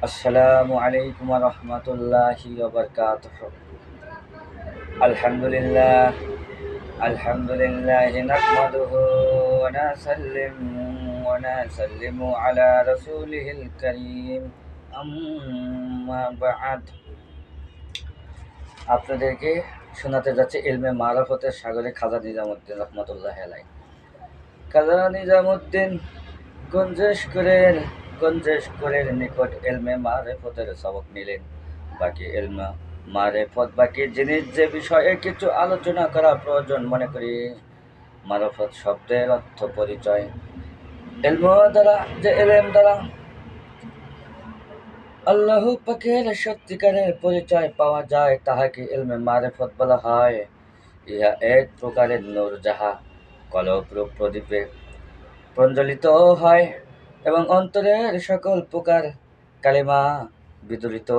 আসসালামু আলাইকুম ওয়া রাহমাতুল্লাহি ওয়া বারাকাতুহু। আলহামদুলিল্লাহ, আলহামদুলিল্লাহি নাহমাদুহু ওয়া নাসাল্লিমু আলা রাসূলিহিল কারীম। আম্মা বা'দ। আপনাদেরকে শোনাতে যাচ্ছি ইলমে মারফতের সাগরে খাজা নিজামুদ্দিন রহমতুল্লাহি আলাইহি। খাজা নিজামুদ্দিন গঞ্জেশকরের নিকট ইলমে মারিফতের সবক নিলেন। বাকি জিনিস যে বিষয়ে কিছু আলোচনা করা প্রয়োজন মনে করি। মারফত শব্দের অর্থ পরিচয়। ইলম দ্বারা আল্লাহ পাকের সত্যিকারের পরিচয় পাওয়া যায়, তাহাকে ইলমে মারিফত বলা হয়। ইহা এক প্রকারের নূর, যাহা কলবরূপ প্রদীপে প্রজ্বলিত হয় এবং অন্তরের সকল প্রকার কালিমা বিদূরিত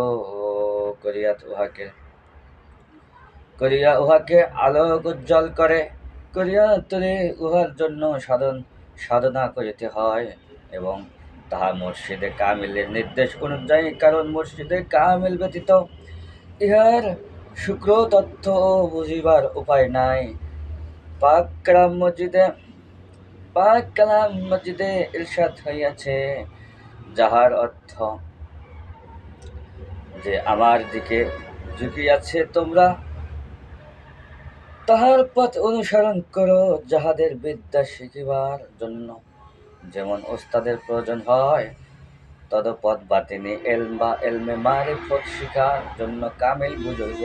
করিয়া উহাকে আলোক উজ্জ্বল করিয়া তোলে। উহার জন্য সাধনা করিতে হয় এবং তাহা মুর্শিদে কামিলের নির্দেশ অনুযায়ী, কারণ মুর্শিদে কামিল ব্যতীত ইহার শুক্র তথ্য বুঝিবার উপায় নাই। পাক কালাম মসজিদে ইরশাদ হইয়াছে, যাহার অর্থ যে আমার দিকে ঝুঁকিয়াছে, তোমরা তাহার পথ অনুসরণ করো। যাহাদের বিদ্যা শিখিবার জন্য যেমন ওস্তাদের প্রয়োজন হয়, তদপদ বাতিনি এলম বা এলমে মারিফত শিখার জন্য কামিল বুজুর্গ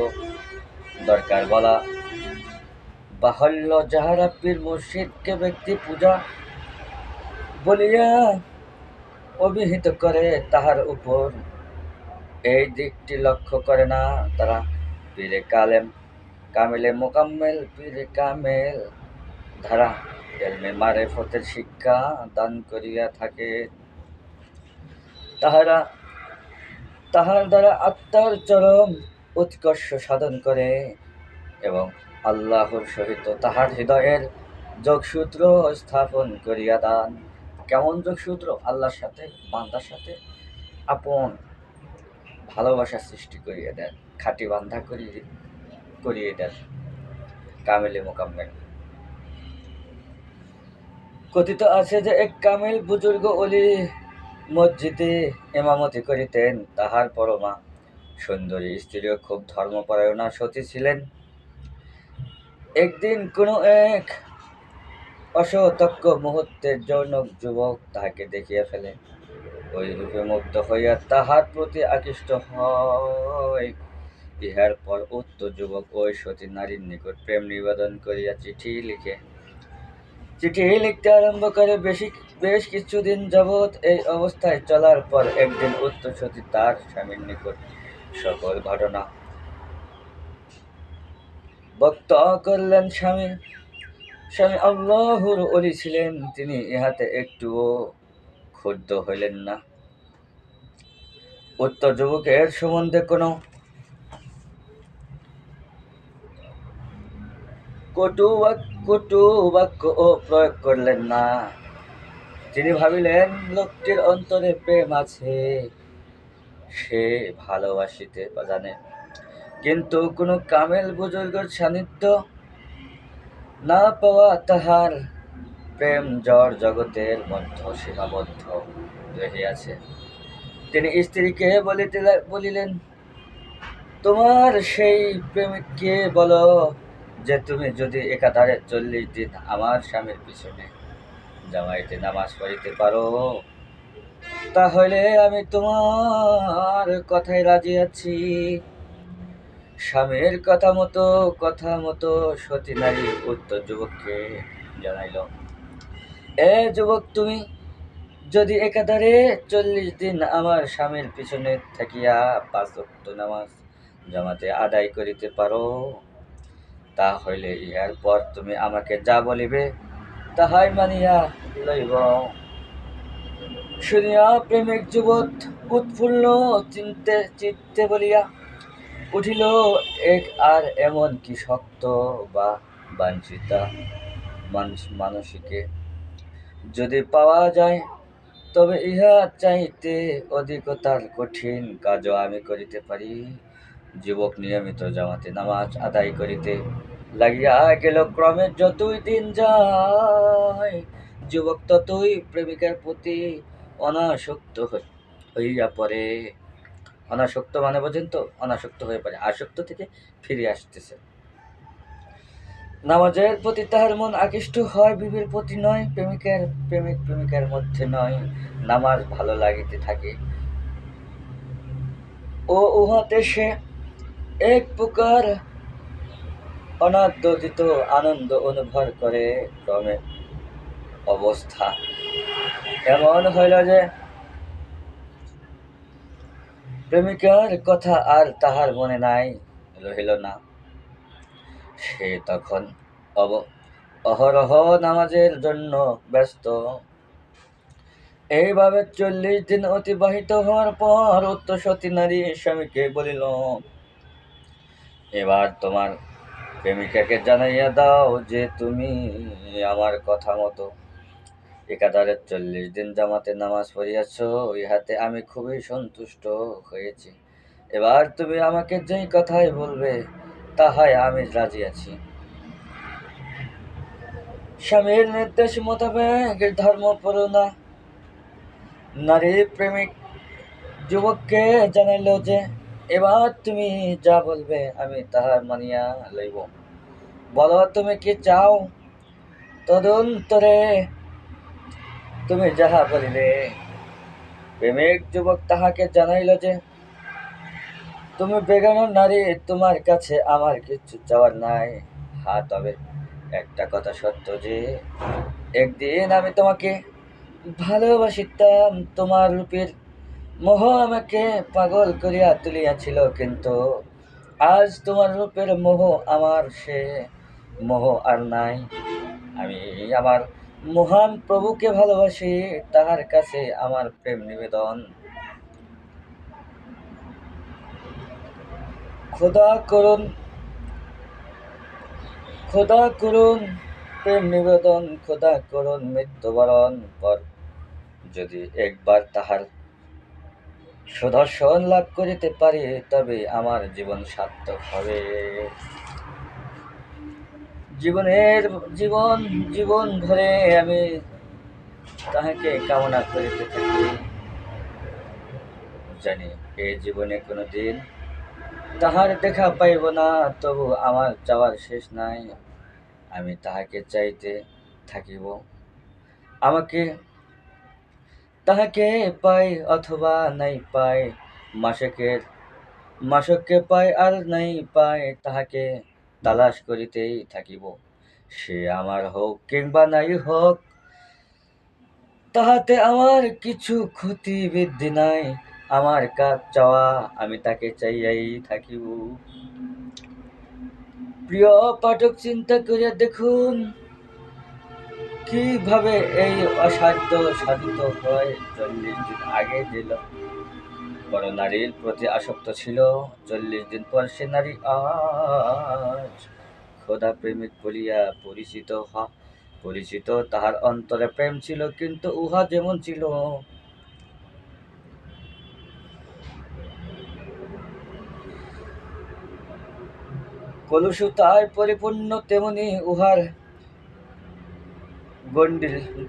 দরকার। বলা বাহুল্য, যাহারা পীর মুর্শিদকে ব্যক্তি পূজা বলিয়া অভিহিত করে, তাহার উপর এই দিকটি লক্ষ্য করে না। তারা পীরে কামিলে পীরে কামেল ধারা এলমে মারিফতের শিক্ষা দান করিয়া থাকে। তাহার দ্বারা আত্মার চরম উৎকর্ষ সাধন করে এবং আল্লাহর সহিত তাহার হৃদয়ের যোগসূত্র স্থাপন করিয়া দান। কেমন যোগসূত্র? আল্লাহর সাথে, বান্দার সাথে আপন ভালোবাসা সৃষ্টি করিয়ে দেন, খাঁটি বান্ধা করিয়ে দেন কামিলে মোকাম্মেল। কথিত আছে যে এক কামিল বুজুর্গ অলি মসজিদে ইমামতি করিতেন। তাহার পরমা সুন্দরী স্ত্রীও খুব ধর্মপরায়ণা সতী ছিলেন। একদিন কোনো এক অসতর্ক মুহূর্তে জনৈক যুবক তাহাকে দেখিয়া ফেলে। ওই রূপে মুগ্ধ হইয়া তাহার প্রতি আকৃষ্ট হয়। ইহার পর উক্ত যুবক ওই সতী নারীর নিকট প্রেম নিবেদন করিয়া চিঠি লিখতে আরম্ভ করে। বেশ কিছুদিন যাবৎ এই অবস্থায় চলার পর একদিন উক্ত সতী তার স্বামীর নিকট সকল ঘটনা বক্ত করলেন। স্বামী আল্লাহর ওলি ছিলেন, তিনি ইহাতে একটুও ক্ষুব্ধ হইলেন না। উক্ত যুবকের সম্বন্ধে কোনো কটু বাক্যও প্রয়োগ করলেন না। তিনি ভাবিলেন, লোকটির অন্তরে প্রেম আছে, সে ভালোবাসিতে জানে, কিন্তু কোনো কামেল বুজুর্গের সান্নিধ্য না পাওয়া তাহার প্রেম জড় জগতের মধ্যে সীমাবদ্ধ রহিয়াছে। তিনি স্ত্রীকে বলিলেন, তোমার সেই প্রেমিককে বলো যে তুমি যদি একাধারে 40 দিন আমার স্বামীর পিছনে জামাইতে নামাজ পড়িতে পারো, তাহলে আমি তোমার কথায় রাজি আছি। স্বামীর কথা মতো সতী নারী উক্ত যুবককে জানাইল, এ যুবক, তুমি যদি একাধারে 40 দিন আমার স্বামীর পিছনে থাকিয়া 5 ওয়াক্ত নামাজ জামাতে আদায় করিতে পারো, তা হইলে ইহার পর তুমি আমাকে যা বলিবে তাহাই মানিয়া লইব। শুনিয়া প্রেমিক যুবক উৎফুল্ল চিত্তে বলিয়া উঠিল, এক আর এমন কি শক্ত বা বাঞ্ছিতা মানসিকে যদি পাওয়া যায়, তবে ইহা চাইতে অধিকতার কঠিন কাজও আমি করিতে পারি। যুবক নিয়মিত জামাতে নামাজ আদায় করিতে লাগিয়া গেল। ক্রমে যতই দিন যায়, যুবক ততই প্রেমিকার প্রতি অনাসক্ত হইয়া পড়ে। অনাসক্ত মানে বোঝেন তো? অনাসক্ত হয়ে পড়ে, আসক্ত থেকে ফিরে আসতেছে। নামাজের প্রতি তাহার মন আকৃষ্ট হয়, বিবির প্রতি নয়, প্রেমিকার মধ্যে নয়। নামাজ ভালো লাগিতে থাকে ও উহাতে সে এক প্রকার অনাদ্যদিত আনন্দ অনুভব করে। ক্রমে অবস্থা এমন হইল যে প্রেমিকার কথা আর তাহার মনে নাই, রহিল না। সে তখন অহরহ নামাজের জন্য ব্যস্ত। এইভাবে 40 দিন অতিবাহিত হওয়ার পর উক্ত সতী নারী স্বামীকে বলিল, এবার তোমার প্রেমিকাকে জানাইয়া দাও যে তুমি আমার কথা মতো একাধারে 40 দিন জামাতে নামাজ পড়িয়াছ, ইহাতে আমি খুবই সন্তুষ্ট হয়েছি। এবার তুমি আমাকে যেই কথাই বলবে তাহাই আমি রাজি আছি। স্বামীর নির্দেশ মোতাবেক ধর্মপরায়ণা নারী প্রেমিক যুবককে জানাইল যে এবার তুমি যা বলবে আমি তাহার মানিয়া লইব। বলো তুমি কি চাও? তদন্তরে তুমি যাহা বলিলে। প্রেমিক যুবক তাহাকে জানাইল যে তুমি বেগানো নারী, তোমার কাছে আমার কিছু চাওয়ার নাই। হ্যাঁ, তবে একটা কথা সত্য যে একদিন আমি তোমাকে ভালোবাসিতাম। তোমার রূপের মোহ আমাকে পাগল করিয়া তুলিয়াছিল, কিন্তু আজ তোমার রূপের মোহ আমার, সে মোহ আর নাই। আমি আমার মহান প্রভুকে ভালোবাসি, তাহার কাছে আমার প্রেম নিবেদন। খোদা করুন প্রেম নিবেদন, খোদা করুন মৃত্যুবরণ পর যদি একবার তাহার সুদর্শন লাভ করিতে পারি, তবে আমার জীবন সার্থক হবে। জীবন ভরে আমি তাহাকে কামনা করিতে থাকি। জানি এই জীবনে কোনোদিন তাহার দেখা পাইব না, তবু আমার চাওয়ার শেষ নাই। আমি তাহাকে চাইতে থাকিব। আমাকে তাহাকে পাই অথবা নাই পাই, মাসককে পাই আর নাই পাই, তাহাকে তালাশ করিতেই থাকিব। সে আমার হোক কিংবা নাই হোক, তাহাতে আমার কিছু ক্ষতি বৃদ্ধি নাই। আমার কাজ চাওয়া, আমি তাকে চাইয়াই থাকিব। প্রিয় পাঠক, চিন্তা করিয়া দেখুন কিভাবে এই অসাধ্য সাধিত হয়। 40 দিন আগে যে লোক বড় নারীর প্রতি আসক্ত ছিল, 40 দিন পর সে নারী আজ খোদা প্রেমিক বলিয়া পরিচিত। তাহার অন্তরে প্রেম ছিল, কিন্তু উহা যেমন ছিল কলুষতায় পরিপূর্ণ, তেমনি উহার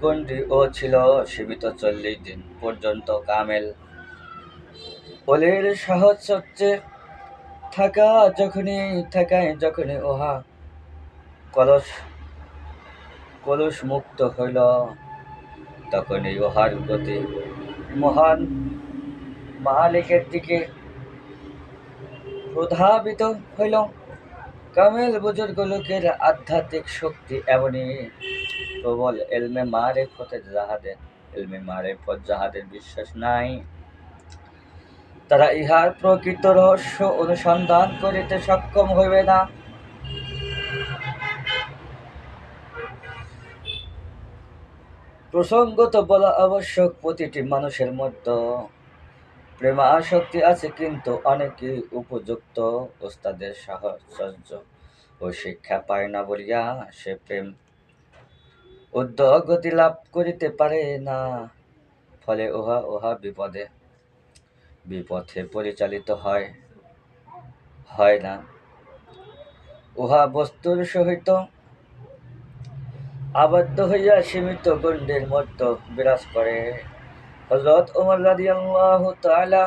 গণ্ডিও ছিল সীমিত। 40 দিন পর্যন্ত কামেল ওলির সাহচর্যে যখনই উহা কলুষ মুক্ত হইল, তখনই উহার গতি মহান মালিকের দিকে প্রধাবিত হইল। কামেল বুজুর্গ লোকের আধ্যাত্মিক শক্তি এমনই প্রবল, এলমে মারেফত যাহাদের বিশ্বাস নাই, তারা ইহার প্রকৃত রহস্য অনুসন্ধান করিতে সক্ষম হইবে না। প্রসঙ্গত বলা আবশ্যক, প্রতিটি মানুষের মধ্যে প্রেমাসক্তি আছে, কিন্তু অনেকেই উপযুক্ত ওস্তাদের সাহচর্য ও শিক্ষা পায় না বলিয়া সে প্রেম উদ্গতি লাভ করিতে পারে না। ফলে উহা উহা বিপথে পরিচালিত হয় না। উহা বস্তুর সহিত আবদ্ধ হইয়া সীমিত গণ্ডের মধ্যে বিরাজ করে। হযরত ওমর রাদিয়াল্লাহু তাআলা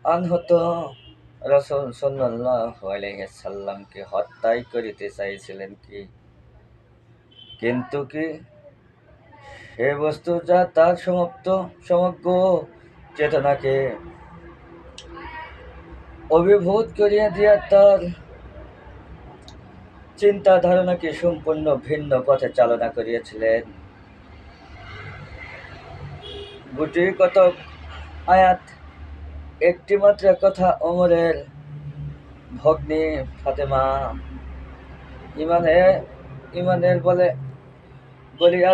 আনহু তো রাসূল সাল্লাল্লাহু আলাইহি সাল্লামকে হত্যাই করিতে চাইছিলেন, কিন্তু সে বস্তু যা তার সমগ্র চেতনাকে অভিভূত করিয়া দিয়া তার চিন্তা ধারণাকে সম্পূর্ণ ভিন্ন পথে চালনা করিয়াছিলেন। গুটি কতক আয়াত, একটি মাত্র কথা ওমরের ভগ্নী ফাতেমা ইমানের বলে বলিয়া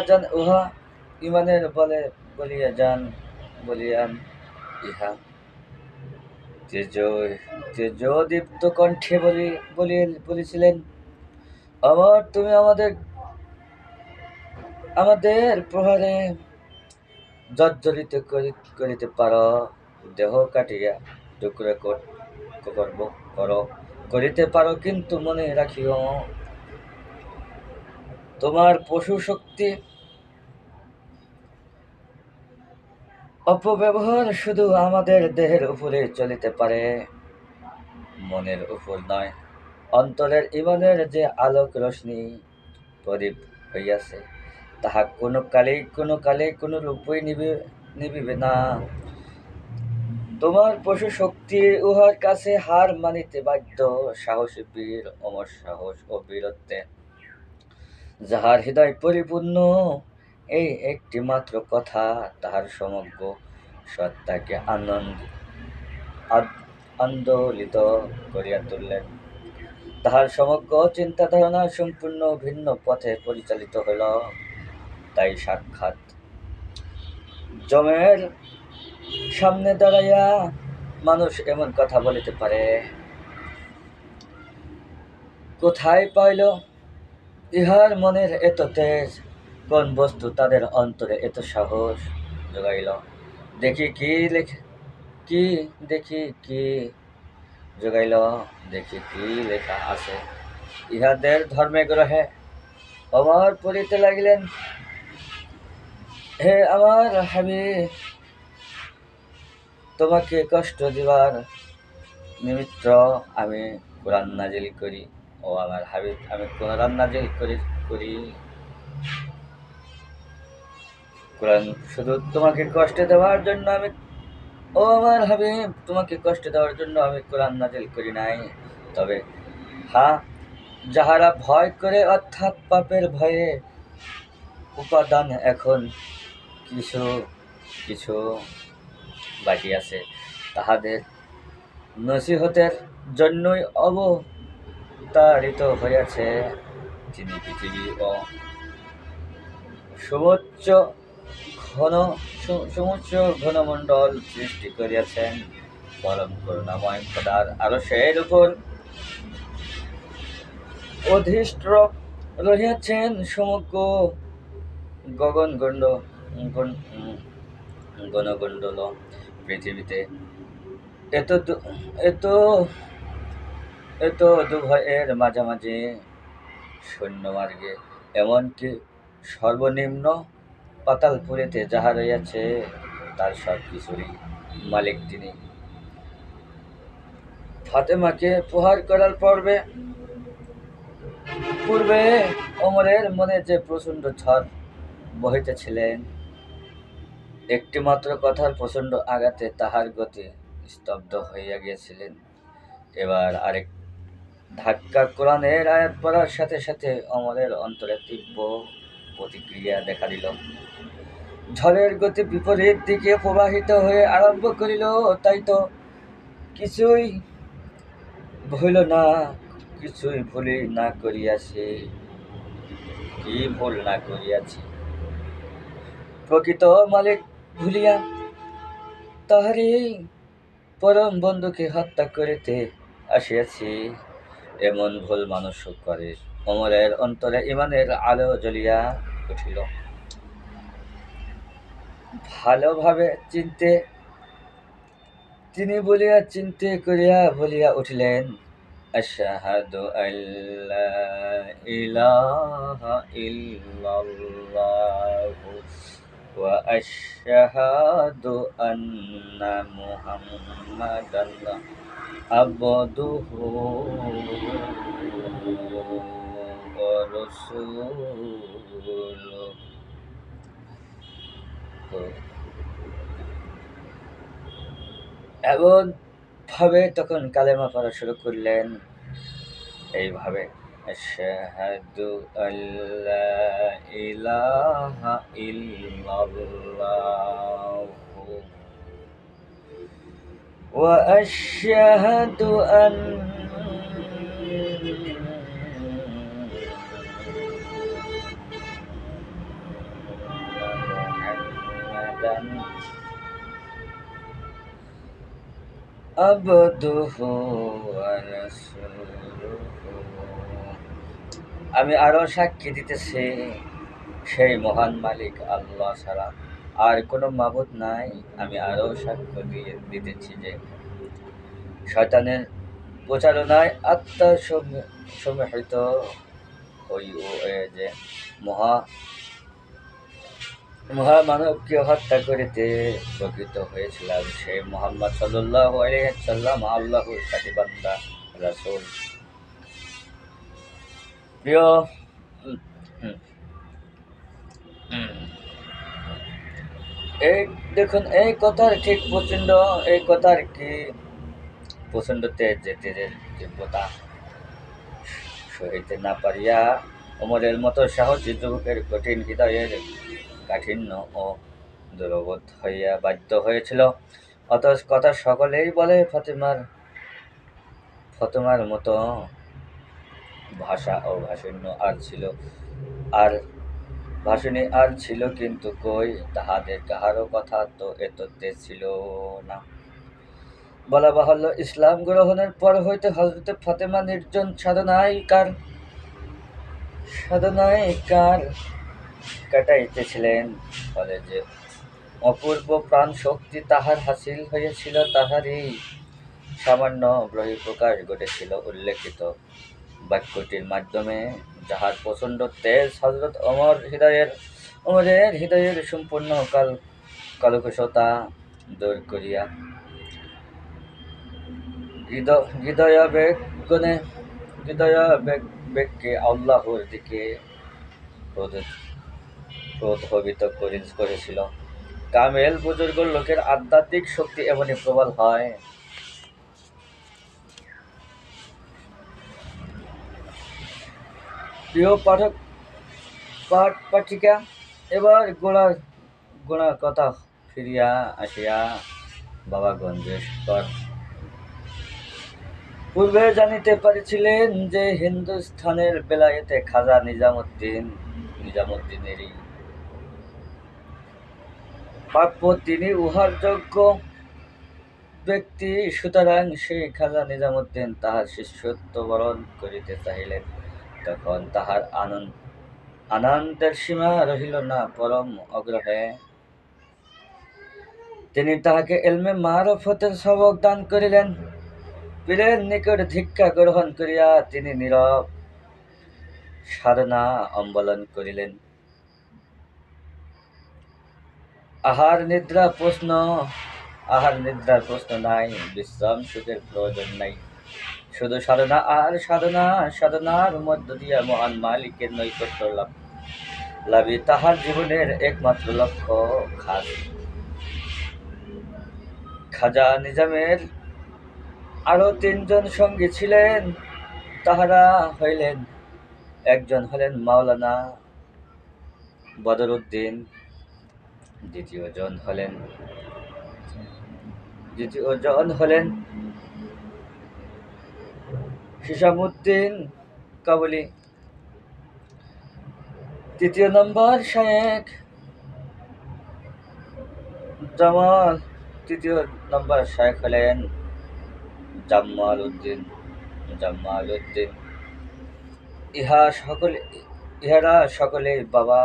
বলিয়ান ইহা তেজদীপ্ত কণ্ঠে বলেছিলেন, অমর, তুমি আমাদের প্রহারে জর্জরিত করিতে পারো, দেহ কাটিয়া টুকরা করিতে পারো, কিন্তু মনে রাখিও, তোমার পশু শক্তি অপব্যবহার শুধু আমাদের দেহের উপরে চলিতে পারে, মনের উপর নয়। অন্তরের ইমানের যে আলোক রশ্মি প্রদীপ হইয়াছে, তাহা কোনো কালে কোনরূপেই নিবিবে না। তোমার পশু শক্তি উহার কাছে হার মানিতে বাধ্য। সাহসী বীর অমর সাহস ও বীরত্বে যাহার হৃদয় পরিপূর্ণ, এই একটি মাত্র কথা তাহার সমগ্র সত্তাকে আন্দোলিত করিয়া তুললেন। তাহার সমগ্র চিন্তা ধারণা সম্পূর্ণ ভিন্ন পথে পরিচালিত হইল। তাই সাক্ষাৎ জমের সামনে দাঁড়াইয়া মানুষ এমন কথা বলিতে পারে, কোথায় পাইল ইহার মনের এত তেজ? কোন বস্তু তাদের অন্তরে এত সাহস যোগাইল? দেখি কি লেখা আছে ইহাদের ধর্মে গ্রহে। অমর পড়িতে লাগিলেন, হে আমার হাবিব, তোমাকে কষ্ট দিবার নিমিত্ত আমি কোরআন নাজিল করি। ও আমার হাবিব, আমি কোরআন নাজিল করি। কোরআন শুধু তোমাকে কষ্ট দেওয়ার জন্য আমি কোরআন নাজিল করি নাই। তবে হ্যাঁ, যাহারা ভয় করে, অর্থাৎ পাপের ভয়ে উপাদান এখন কিছু বাকি আছে, তাহাদের নসিহতের জন্যই অবতারিত হইয়াছে যিনি পৃথিবী ও সমুচ্চ ঘনমণ্ডল সৃষ্টি করিয়াছেন। পরম করুণাময় খোদার আরশের উপর অধিষ্ঠ রহিয়াছেন সমগ্র গণগণ্ডল পৃথিবীতে। এত দুভয়ের মাঝামাঝি শূন্য মার্গে, এমনকি সর্বনিম্ন পাতালপুরীতে যাহা রইয়াছে, তার সব কিছুরই মালিক তিনি। ফাতেমাকে প্রহার করার পূর্বে ওমরের মনে যে প্রচণ্ড ঝড় বহিতেছিলেন, একটি মাত্র কথার প্রচণ্ড আঘাতে তাহার গতি স্তব্ধ হইয়া গিয়েছিলেন। এবার আরেক ধাক্কা কোরআনের আয়াত পড়ার সাথে সাথে ওমরের অন্তরে তীব্র প্রতিক্রিয়া দেখা দিল। ঝড়ের গতি বিপরীত দিকে প্রবাহিত হয়ে আরম্ভ করিল। তাই তো কিছুই ভুল না করিয়াছি। প্রকৃত মালিক ভুলিয়া তাহারই পরম বন্ধুকে হত্যা করিতে আসিয়াছি। এমন ভুল মানুষ করে। ওমরের অন্তরে ঈমানের আলো জ্বলিয়া উঠিল। ভালোভাবে তিনি বলিয়া চিনতে করিয়া বলিয়া উঠিলেন, আশহাদু আল্লা ইলাহা ইল্লাল্লাহু ওয়া আশহাদু আন্না মুহাম্মাদান আবদুহু ওয়া রাসূলুহু। এমন ভাবে তখন কালেমা পড়া শুরু করলেন এইভাবে, আশহাদু আল্লা ইলাহা ইল্লাল্লাহু ওয়া আশহাদু মুহাম্মাদান আবদুহু ওয়া রাসূলুহু। আমি আরো সাক্ষী দিতেছি, সেই মহান মালিক আল্লাহ ছাড়া আর কোনো মাবুদ নাই। আমি আরো সাক্ষ্য দিতেছি যে শয়তানের প্রচারণায় আত্মা সমাহিত হই ও যে মহামানবকে হত্যা করিতে প্রকৃত হয়েছিলাম সেই মুহাম্মদ সাল্লাল্লাহু আলাইহি ওয়াসাল্লাম আল্লাহর খাঁটি বান্দা রাসূল। প্রিয় উম, উম, উম, এই দেখুন, এই কথার কি প্রচণ্ড তেজের তীব্রতা সহিতে না পারিয়া ওমরের মতো সাহসী যুবকের কঠিন হৃদয়ের কাঠিন্য ও দুর্বোধ হইয়া বাধ্য হয়েছিল। অথচ কথা সকলেই বলে ফতেমার মতো ভাষা ও ভাষণী আর ছিল, কিন্তু কই তাহাদের কাহারও কথা তো এত তেজ ছিল না। বলা বাহুল্য, ইসলাম গ্রহণের পর হইতে হযরত ফাতেমা নির্জন সাধনায় কাটাইতেছিলেন। ফলে যে অপূর্ব প্রাণ শক্তি তাহার হাসিল হইয়াছিল, তাহারই সামান্য বহিঃপ্রকাশ ঘটেছিল উল্লেখিত বাক্যটির মাধ্যমে, যাহার প্রচণ্ড তেজ হযরত ওমরের হৃদয়ের সম্পূর্ণ কলকশতা দূর করিয়া হৃদয়াবেগকে আল্লাহর দিকে প্রভাবিত করেছিল। কামেল বুজুর্গ লোকের আধ্যাত্মিক শক্তি এমনই প্রবল হয়। প্রিয় পাঠিকা, এবার গোড়া কথা ফিরিয়া আসিয়া বাবাগঞ্জের পূর্বে জানিতে পারিছিলেন যে হিন্দুস্থানের বেলায়েতে খাজা নিজামুদ্দিনেরই প্রাপ্য, তিনি উহার যোগ্য ব্যক্তি। সুতরাং সেই খাজা নিজামুদ্দিন তাহার শিষ্যত্ব বরণ করিতে চাহিলেন। তখন তাহার আনন্দের সীমা রহিল না। পরম আগ্রহে তিনি তাহাকে ইলমে মারফতের সবক দান করিলেন। পীরের নিকট দীক্ষা গ্রহণ করিয়া তিনি নীরব সাধনা অবলম্বন করিলেন। আহার নিদ্রার প্রশ্ন নাই, বিশ্রাম সুখের প্রয়োজন নাই। শুধু সাধনা আর সাধনার মধ্য দিয়া মহান মালিকের নৈকট্য লাভই তাহার জীবনের একমাত্র লক্ষ্য। খাজা নিজামের আরো ৩ জন সঙ্গী ছিলেন। তাহারা হইলেন, একজন হলেন মাওলানা বদরউদ্দিন, দ্বিতীয় জন হলেন হিশামউদ্দিন কাবুলি, তৃতীয় নম্বর শায়েখ হলেন জামাল উদ্দিন। ইহারা সকলেই বাবা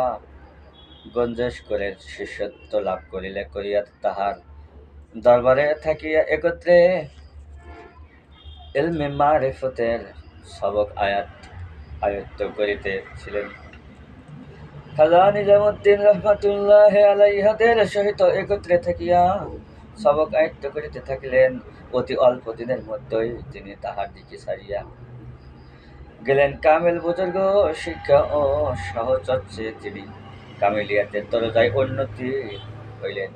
গঞ্জেশ করে শিষ্যত্ব লাভ করিয়া তাহার দরবারে থাকিয়া একত্রে ইলমে মারিফতের সবক আয়ত্ত করিতেছিলেন। খাজা নিজামুদ্দিন রহমাতুল্লাহ আলাইহাদের সহিত একত্রে থাকিয়া সবক আয়ত্ত করিতে থাকিলেন। অতি অল্প দিনের মধ্যেই তিনি তাহার দিকে ছাড়িয়া গেলেন কামেল বুজুর্গ শিক্ষা ও সহচর্যে তিনি কামেলিয়াতের দরজায় উন্নতি হইলেন।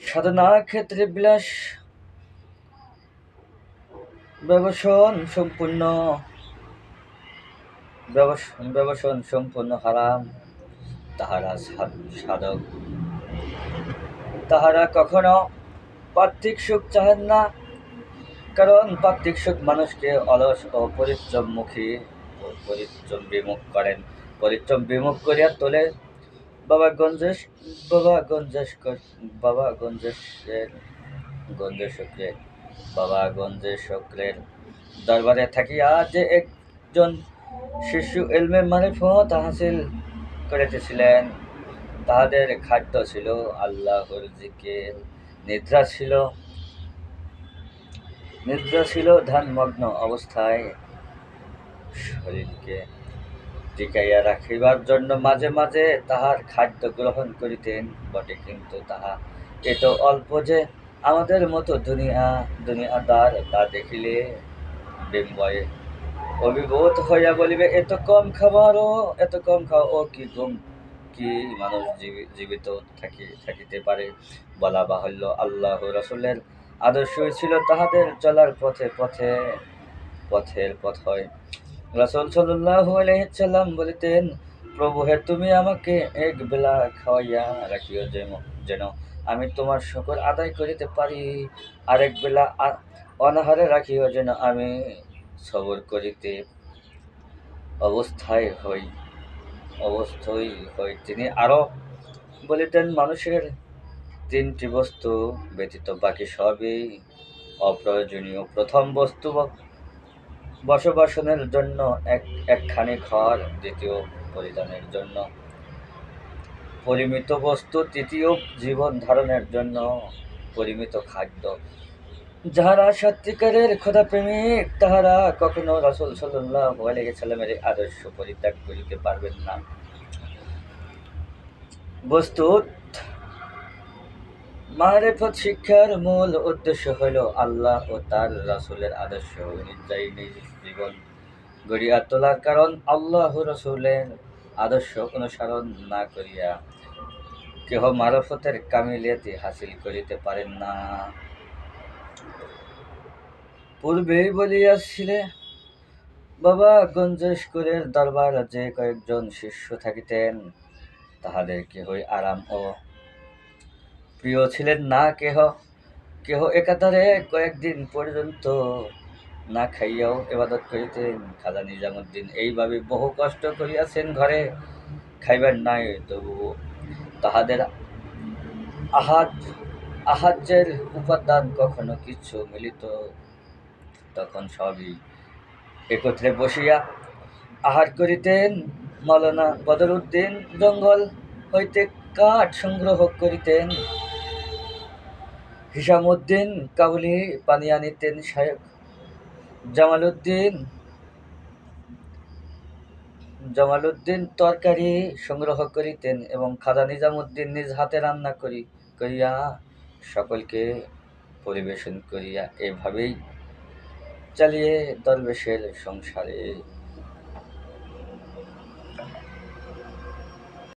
সাধনা ক্ষেত্রে বিলাস ব্যবসন সম্পূর্ণ হারাম। সাধক তাহারা কখনো পার্থিক সুখ চাহেন না, কারণ পার্থিক সুখ মানুষকে অলস ও পরিশ্রম বিমুখ করিয়া তোলে। বাবা গঞ্জেশ গঞ্জেশকরের দরবারে থাকিয়া যে একজন শিশু ইলমে মারিফত হাসিল করিতেছিলেন, তাহাদের খাদ্য ছিল আল্লাহর জিকির, নিদ্রা ছিল ধ্যানমগ্ন অবস্থায়। শরীরকে টিকাইয়া রাখিবার জন্য মাঝে মাঝে তাহার খাদ্য গ্রহণ করিতেন বটে, কিন্তু তাহা এত অল্প যে আমাদের মতো দুনিয়াদার তা দেখিলে বিস্ময়ে অভিভূত হইয়া বলিবে, এত কম খাওয়া ও কি মানুষ জীবিত থাকিতে পারে? বলা বাহুল্য, আল্লাহ রাসূলের আদর্শই ছিল তাহাদের চলার পথের পথয়। রাসূল সাল্লাল্লাহু আলাইহি সাল্লাম বলিতেন, প্রভু হে, তুমি আমাকে এক বেলা খাওয়াইয়া রাখিও, যেন আমি তোমার শুকর আদায় করিতে পারি, আরেক বেলা অনাহারে রাখিও, যেন আমি সবর করিতে অবস্থায় হই। তিনি আরো বলিতেন, মানুষের 3টি বস্তু ব্যতীত বাকি সবই অপ্রয়োজনীয়। প্রথম বস্তু বসবাসনের জন্য একখানি ঘর, দ্বিতীয় পরিধানের জন্য পরিমিত বস্তু, তৃতীয় জীবন ধারণের জন্য পরিমিত খাদ্য। যাহারা সত্যিকারের খোদাপ্রেমিক তাহারা কখনো রাসূল সাল্লাল্লাহু আলাইহি সাল্লামের আদর্শ পরিত্যাগ করিতে পারবেন না। বস্তুত মারিফত শিক্ষার মূল উদ্দেশ্য হইল আল্লাহ ও তার রাসূলের আদর্শ অনুযায়ী নিজ জীবন গড়িয়া তোলার, কারণ আল্লাহ রাসূলের আদর্শ অনুসরণ না করিয়া কেহ মারিফতের কামিলিয়াতি হাসিল করিতে পারেন না। পূর্বেই বলিয়াছিলে, বাবা গঞ্জেশকরের দরবারে যে কয়েকজন শিষ্য থাকিতেন, তাহাদের কেহই আরাম ও প্রিয় ছিলেন না। কেহ একাধারে কয়েকদিন পর্যন্ত না খাইয়াও ইবাদত করিতেন। খাজা নিজামুদ্দিন এইভাবে বহু কষ্ট করিয়াছেন, ঘরে খাইবার নাই, তবুও তাহাদের আহার্যের উপাদান কখনো কিছু মিলিত, তখন সবই একত্রে বসিয়া আহার করিতেন। মাওলানা বদরউদ্দিন জঙ্গল হইতে কাঠ সংগ্রহ করিতেন, হিশামউদ্দিন কাবুলি পানি আনিতেন, শায়খ জামালউদ্দিন তরকারি সংগ্রহ করিতেন এবং খাজা নিজামুদ্দিন নিজ হাতে রান্না করিয়া সকলকে পরিবেশন করিয়া এভাবেই চালিয়ে দরবেশের সংসারে